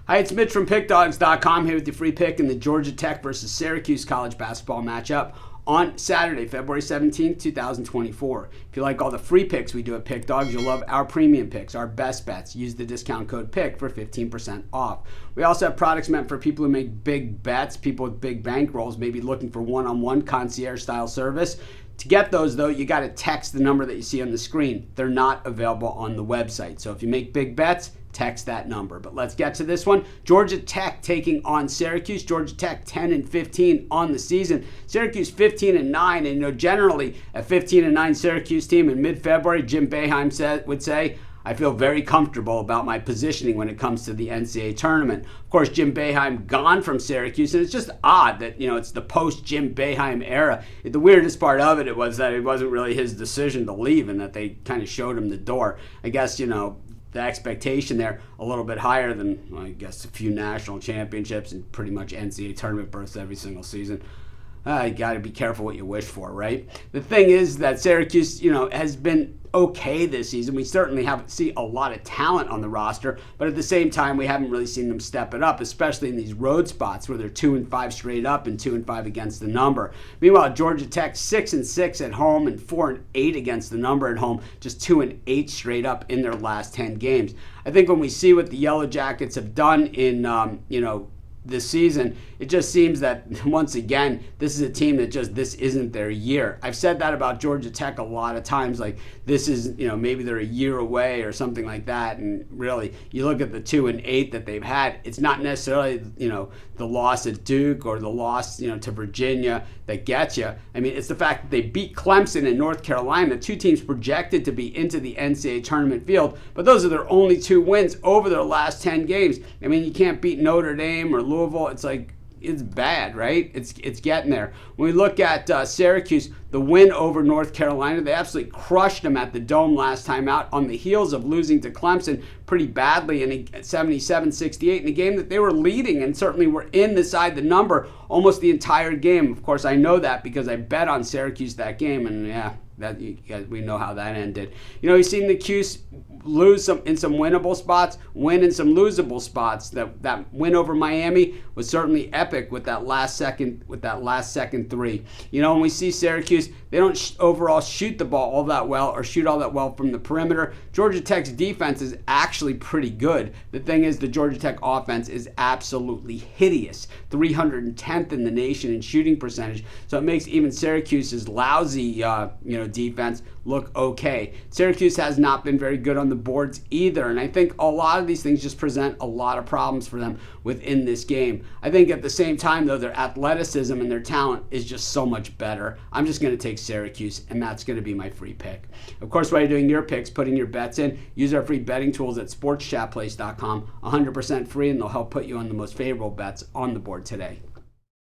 Hi, it's Mitch from Pickdawgz.com here with your free pick in the Georgia Tech versus Syracuse college basketball matchup on Saturday, February 17th, 2024. If you like all the free picks we do at Pick Dawgz, you'll love our premium picks, our best bets. Use the discount code PICK for 15% off. We also have products meant for people who make big bets, people with big bankrolls, maybe looking for one-on-one concierge-style service. To get those, though, you got to text the number that you see on the screen. They're not available on the website. So if you make big bets, text that number. But let's get to this one. Georgia Tech taking on Syracuse. Georgia Tech 10-15 on the season. Syracuse 15-9. And generally a 15-9 Syracuse team in mid-February, Jim Boeheim would say, I feel very comfortable about my positioning when it comes to the NCAA tournament. Of course, Jim Boeheim gone from Syracuse, and it's just odd that, it's the post-Jim Boeheim era. The weirdest part of it was that it wasn't really his decision to leave and that they kind of showed him the door. I guess, the expectation there a little bit higher than, a few national championships and pretty much NCAA tournament berths every single season. You got to be careful what you wish for, right? The thing is that Syracuse, has been okay this season. We certainly haven't seen a lot of talent on the roster, but at the same time, we haven't really seen them step it up, especially in these road spots where they're 2-5 straight up and 2-5 against the number. Meanwhile, Georgia Tech 6-6 at home and 4-8 against the number at home, just 2-8 straight up in their last 10 games. I think when we see what the Yellow Jackets have done in, this season, it just seems that once again, this is a team that this isn't their year. I've said that about Georgia Tech a lot of times, like this is, maybe they're a year away or something like that. And really, you look at the 2-8 that they've had, it's not necessarily, the loss at Duke or the loss, to Virginia that gets you. I mean, it's the fact that they beat Clemson and North Carolina, two teams projected to be into the NCAA tournament field, but those are their only two wins over their last 10 games. I mean, you can't beat Notre Dame or Louisville. It's like, it's bad, right? It's getting there. When we look at Syracuse, the win over North Carolina, they absolutely crushed them at the Dome last time out on the heels of losing to Clemson pretty badly in 77-68 in a game that they were leading and certainly were inside the number almost the entire game. Of course, I know that because I bet on Syracuse that game, and we know how that ended. You've seen the Cuse lose in some winnable spots, win in some losable spots. That win over Miami was certainly epic with that last second three. When we see Syracuse, they don't overall shoot the ball all that well or shoot all that well from the perimeter. Georgia Tech's defense is actually pretty good. The thing is, the Georgia Tech offense is absolutely hideous, 310th in the nation in shooting percentage. So it makes even Syracuse's lousy, defense look okay. Syracuse has not been very good on the boards either, and I think a lot of these things just present a lot of problems for them within this game. I think at the same time, though, their athleticism and their talent is just so much better. I'm just going to take Syracuse, and that's going to be my free pick. Of course, while you're doing your picks, putting your bets in, use our free betting tools at sportschatplace.com, 100% free, and they'll help put you on the most favorable bets on the board today.